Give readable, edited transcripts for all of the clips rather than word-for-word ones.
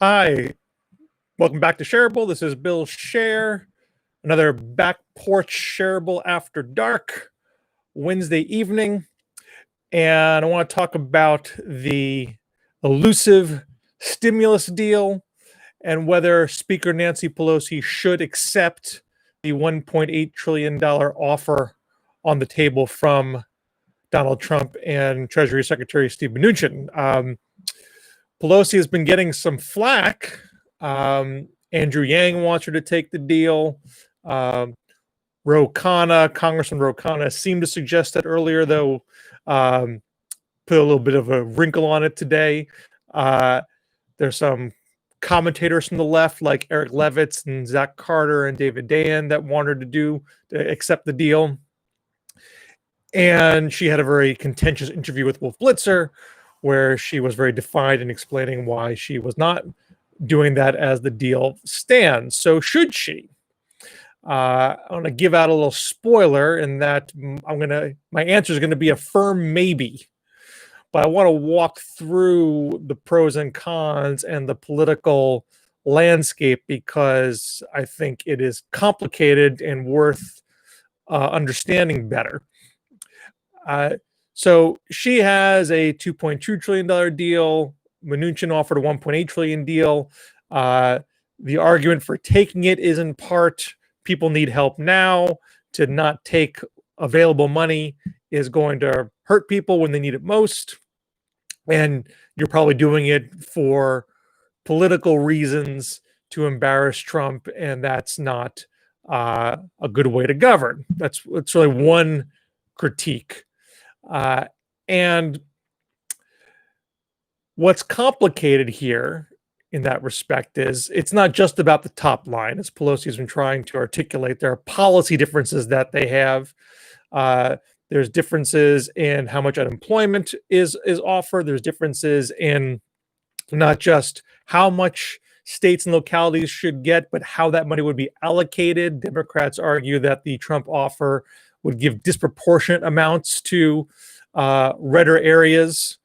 Hi, welcome back to Scherable. This is Bill Scher, another back porch Scherable after dark Wednesday evening. And I want to talk about the elusive stimulus deal and whether Speaker Nancy Pelosi should accept the $1.8 trillion offer on the table from Donald Trump and Treasury Secretary Steve Mnuchin. Pelosi has been getting some flack. Andrew Yang wants her to take the deal. Congressman Ro Khanna seemed to suggest that earlier, though put a little bit of a wrinkle on it today. There's some commentators from the left like Eric Levitz and Zach Carter and David Dayen that wanted to accept the deal. And she had a very contentious interview with Wolf Blitzer where she was very defiant in explaining why she was not doing that as the deal stands. So should she? I want to give out a little spoiler in that my answer is going to be a firm maybe, but I want to walk through the pros and cons and the political landscape because I think it is complicated and worth understanding better. So she has a $2.2 trillion deal. Mnuchin offered a $1.8 trillion deal. The argument for taking it is in part people need help now. To not take available money is going to hurt people when they need it most. And you're probably doing it for political reasons to embarrass Trump, and that's not a good way to govern. That's really one critique. And what's complicated here in that respect is it's not just about the top line, as Pelosi has been trying to articulate. There are policy differences that they have. There's differences in how much unemployment is offered. There's differences in not just how much states and localities should get, but how that money would be allocated. Democrats argue that the Trump offer would give disproportionate amounts to redder areas,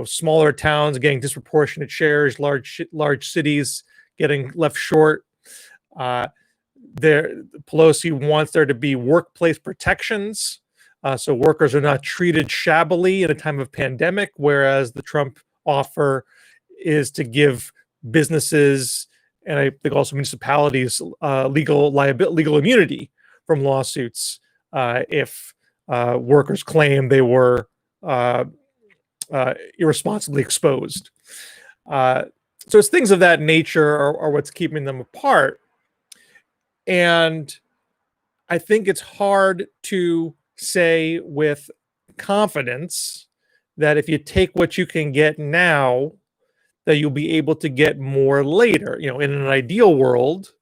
smaller towns getting disproportionate shares, large cities getting left short. Pelosi wants there to be workplace protections, so workers are not treated shabbily in a time of pandemic, whereas the Trump offer is to give businesses and I think also municipalities legal immunity from lawsuits if workers claim they were irresponsibly exposed. So it's things of that nature are what's keeping them apart. And I think it's hard to say with confidence that if you take what you can get now, that you'll be able to get more later. In an ideal world,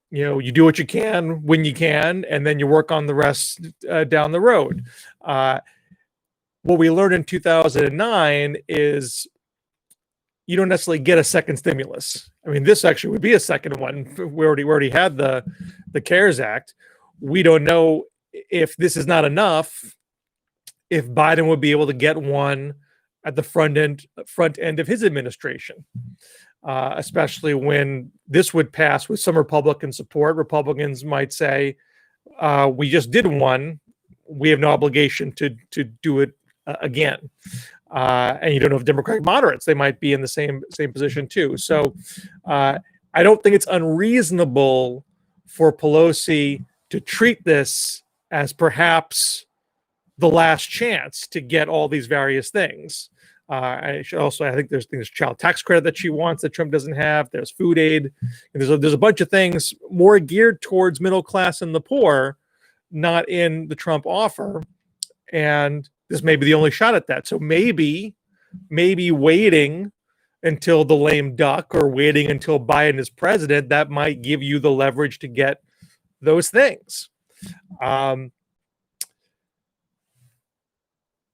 you do what you can when you can, and then you work on the rest down the road. What we learned in 2009 is you don't necessarily get a second stimulus. I mean, this actually would be a second one. We already had the CARES Act. We don't know if this is not enough, if Biden would be able to get one at the front end of his administration. Especially when this would pass with some Republican support. Republicans might say, we just did one. We have no obligation to do it again. And you don't know if Democratic moderates, they might be in the same position too. So I don't think it's unreasonable for Pelosi to treat this as perhaps the last chance to get all these various things. I think there's child tax credit that she wants that Trump doesn't have. There's food aid. And there's a bunch of things more geared towards middle class and the poor, not in the Trump offer. And this may be the only shot at that. So maybe waiting until the lame duck or waiting until Biden is president, that might give you the leverage to get those things.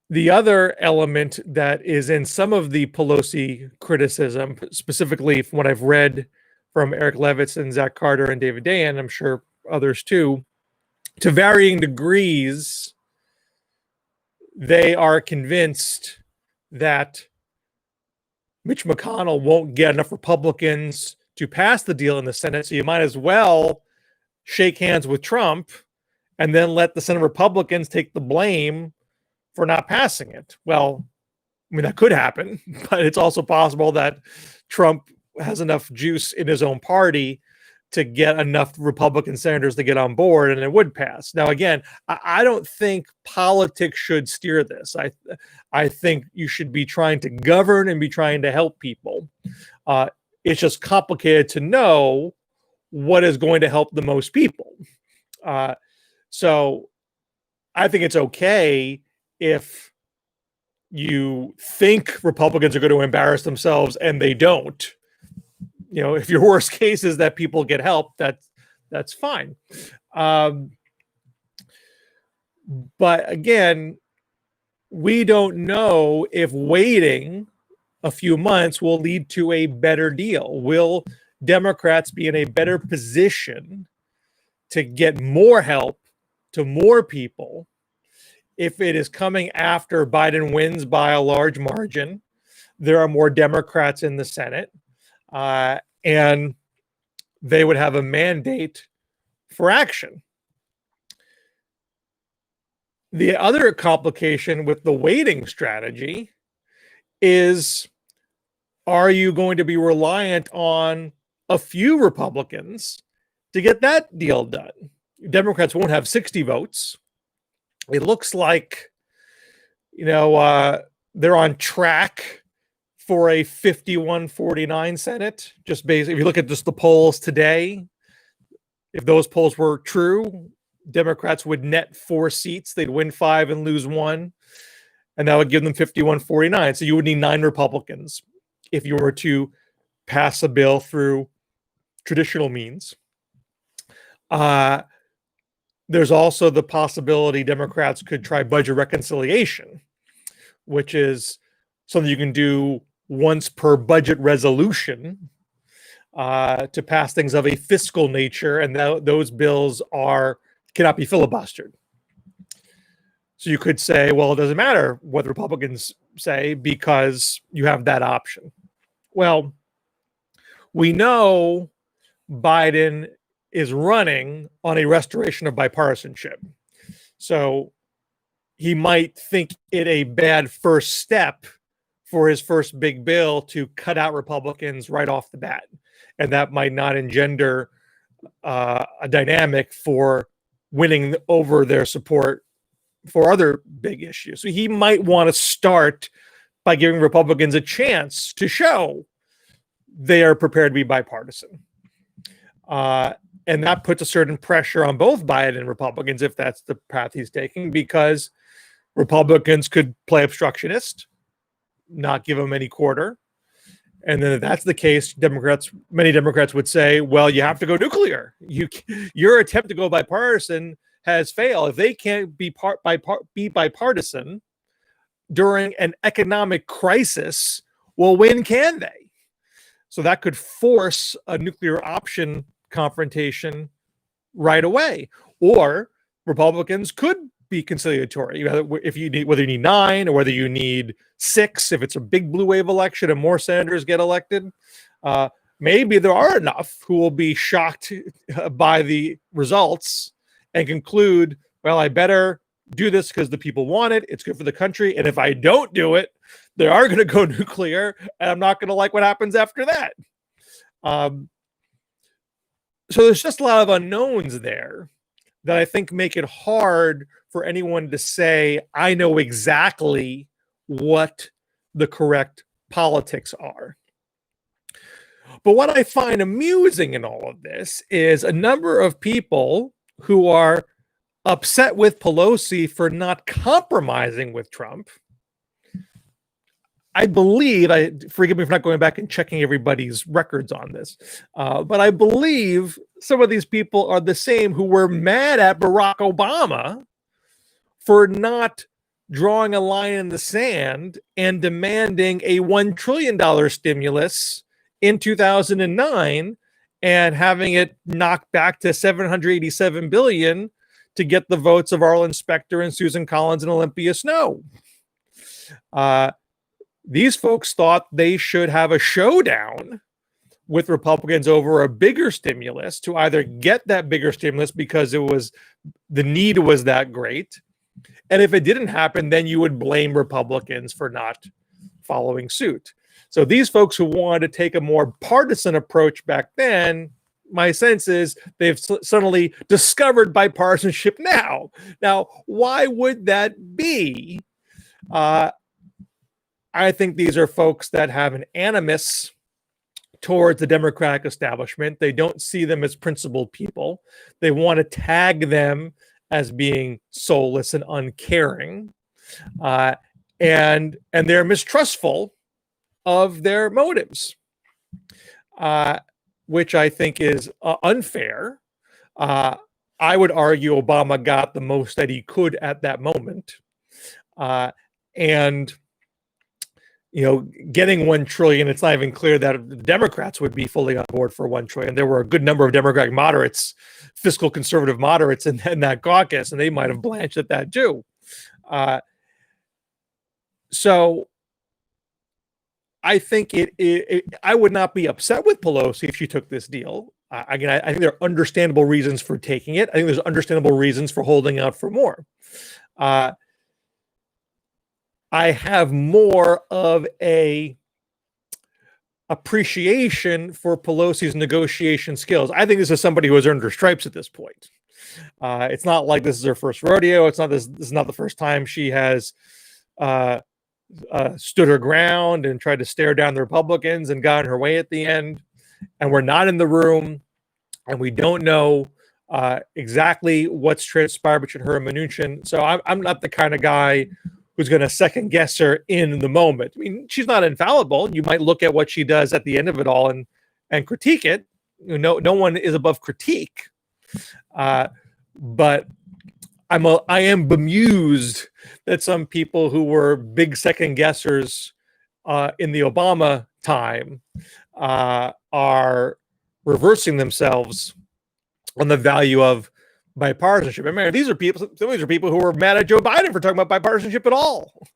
The other element that is in some of the Pelosi criticism, specifically from what I've read from Eric Levitz and Zach Carter and David Dayen, I'm sure others too, to varying degrees, they are convinced that Mitch McConnell won't get enough Republicans to pass the deal in the Senate, so you might as well shake hands with Trump and then let the Senate Republicans take the blame for not passing it. Well, I mean, that could happen, but it's also possible that Trump has enough juice in his own party to get enough Republican senators to get on board and it would pass. Now, again, I don't think politics should steer this. I think you should be trying to govern and be trying to help people. It's just complicated to know what is going to help the most people. So I think it's okay if you think Republicans are going to embarrass themselves and they don't. You know, if your worst case is that people get help, that's fine. But again, we don't know if waiting a few months will lead to a better deal. Will Democrats be in a better position to get more help to more people if it is coming after Biden wins by a large margin? There are more Democrats in the Senate. And they would have a mandate for action. The other complication with the waiting strategy is, are you going to be reliant on a few Republicans to get that deal done? Democrats won't have 60 votes. It looks like, they're on track for a 51-49 Senate. Just basically, if you look at just the polls today, if those polls were true, Democrats would net 4 seats. They'd win 5 and lose 1. And that would give them 51-49. So you would need 9 Republicans if you were to pass a bill through traditional means. There's also the possibility Democrats could try budget reconciliation, which is something you can do once per budget resolution to pass things of a fiscal nature, and those bills cannot be filibustered. So you could say, well, it doesn't matter what the Republicans say because you have that option. Well, we know Biden is running on a restoration of bipartisanship. So he might think it a bad first step for his first big bill to cut out Republicans right off the bat. And that might not engender a dynamic for winning over their support for other big issues. So he might want to start by giving Republicans a chance to show they are prepared to be bipartisan. And that puts a certain pressure on both Biden and Republicans if that's the path he's taking, because Republicans could play obstructionist, not give them any quarter. And then if that's the case, many Democrats would say, well, you have to go nuclear. Your attempt to go bipartisan has failed. If they can't be bipartisan during an economic crisis, well, when can they? So that could force a nuclear option confrontation right away. Or Republicans could be conciliatory, whether you need 9 or whether you need 6, if it's a big blue wave election and more senators get elected. Maybe there are enough who will be shocked by the results and conclude, well, I better do this because the people want it. It's good for the country. And if I don't do it, they are going to go nuclear and I'm not going to like what happens after that. So there's just a lot of unknowns there that I think make it hard for anyone to say, I know exactly what the correct politics are. But what I find amusing in all of this is a number of people who are upset with Pelosi for not compromising with Trump. I believe, forgive me for not going back and checking everybody's records on this, but I believe some of these people are the same who were mad at Barack Obama for not drawing a line in the sand and demanding a $1 trillion stimulus in 2009 and having it knocked back to $787 billion to get the votes of Arlen Specter and Susan Collins and Olympia Snowe. These folks thought they should have a showdown with Republicans over a bigger stimulus to either get that bigger stimulus because the need was that great. And if it didn't happen, then you would blame Republicans for not following suit. So these folks who wanted to take a more partisan approach back then, my sense is they've suddenly discovered bipartisanship now. Now, why would that be? I think these are folks that have an animus towards the Democratic establishment. They don't see them as principled people. They want to tag them as being soulless and uncaring, and they're mistrustful of their motives, which I think is unfair. I would argue Obama got the most that he could at that moment, and getting 1 trillion. It's not even clear that the Democrats would be fully on board for 1 trillion. There were a good number of Democratic moderates, fiscal conservative moderates in that caucus, and they might have blanched at that too. So I think I would not be upset with Pelosi if she took this deal. Again, I think there are understandable reasons for taking it. I think there's understandable reasons for holding out for more. I have more of a appreciation for Pelosi's negotiation skills. I think this is somebody who has earned her stripes at this point. It's not like this is her first rodeo. This is not the first time she has stood her ground and tried to stare down the Republicans and got in her way at the end. And we're not in the room, and we don't know exactly what's transpired between her and Mnuchin. So I'm not the kind of guy who's going to second guess her in the moment. I mean, she's not infallible. You might look at what she does at the end of it all and critique it. No one is above critique. But I am bemused that some people who were big second guessers in the Obama time are reversing themselves on the value of bipartisanship. I mean, some of these are people who were mad at Joe Biden for talking about bipartisanship at all,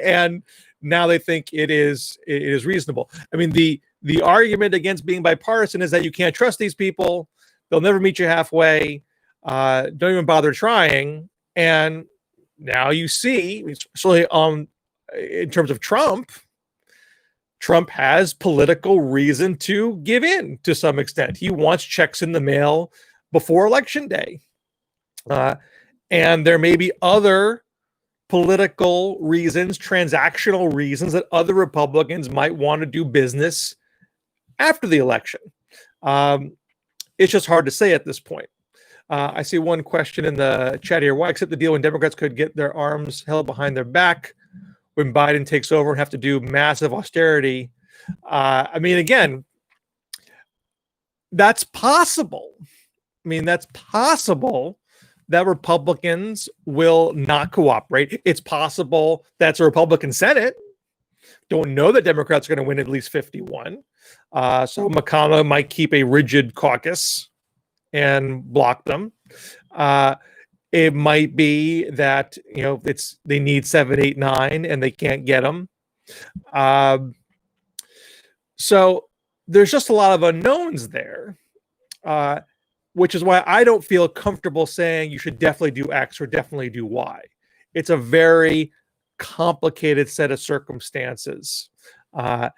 and now they think it is reasonable. I mean, the argument against being bipartisan is that you can't trust these people; they'll never meet you halfway. Don't even bother trying. And now you see, especially in terms of Trump has political reason to give in to some extent. He wants checks in the mail before Election Day. And there may be other political reasons, transactional reasons that other Republicans might want to do business after the election. It's just hard to say at this point. I see one question in the chat here. Why accept the deal when Democrats could get their arms held behind their back when Biden takes over and have to do massive austerity? I mean, again, that's possible. I mean, that's possible that Republicans will not cooperate. It's possible that's a Republican Senate. Don't know that Democrats are going to win at least 51. So McConnell might keep a rigid caucus and block them. It might be that they need 7, 8, 9, and they can't get them. So there's just a lot of unknowns there, which is why I don't feel comfortable saying you should definitely do X or definitely do Y. It's a very complicated set of circumstances, and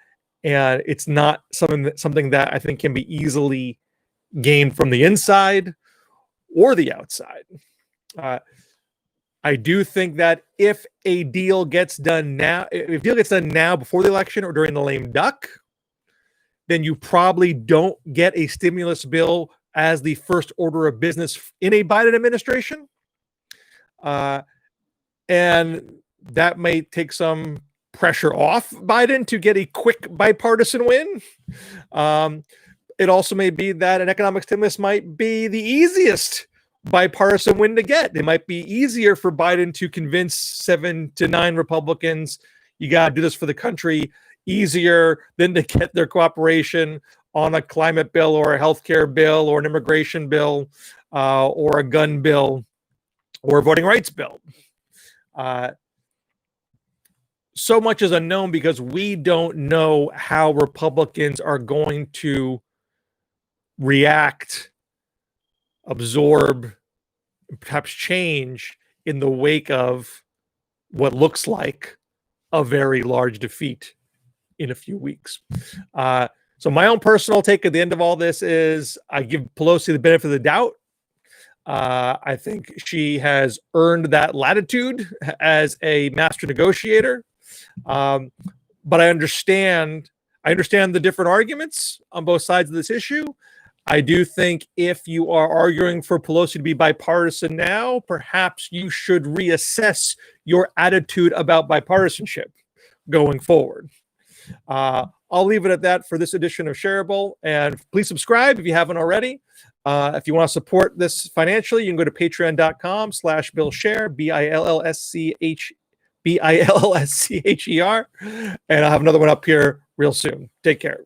it's not something that I think can be easily gained from the inside or the outside. I do think that if a deal gets done now, before the election or during the lame duck, then you probably don't get a stimulus bill as the first order of business in a Biden administration. And that may take some pressure off Biden to get a quick bipartisan win. It also may be that an economic stimulus might be the easiest bipartisan win to get. It might be easier for Biden to convince 7 to 9 Republicans, you got to do this for the country, easier than to get their cooperation on a climate bill or a healthcare bill or an immigration bill or a gun bill or a voting rights bill. so much is unknown because we don't know how Republicans are going to react, absorb, perhaps change in the wake of what looks like a very large defeat in a few weeks. So my own personal take at the end of all this is I give Pelosi the benefit of the doubt. I think she has earned that latitude as a master negotiator. But I understand the different arguments on both sides of this issue. I do think if you are arguing for Pelosi to be bipartisan now, perhaps you should reassess your attitude about bipartisanship going forward. I'll leave it at that for this edition of Scherable. And please subscribe if you haven't already. If you want to support this financially, you can go to patreon.com/BillScher, BILLSCHER. And I'll have another one up here real soon. Take care.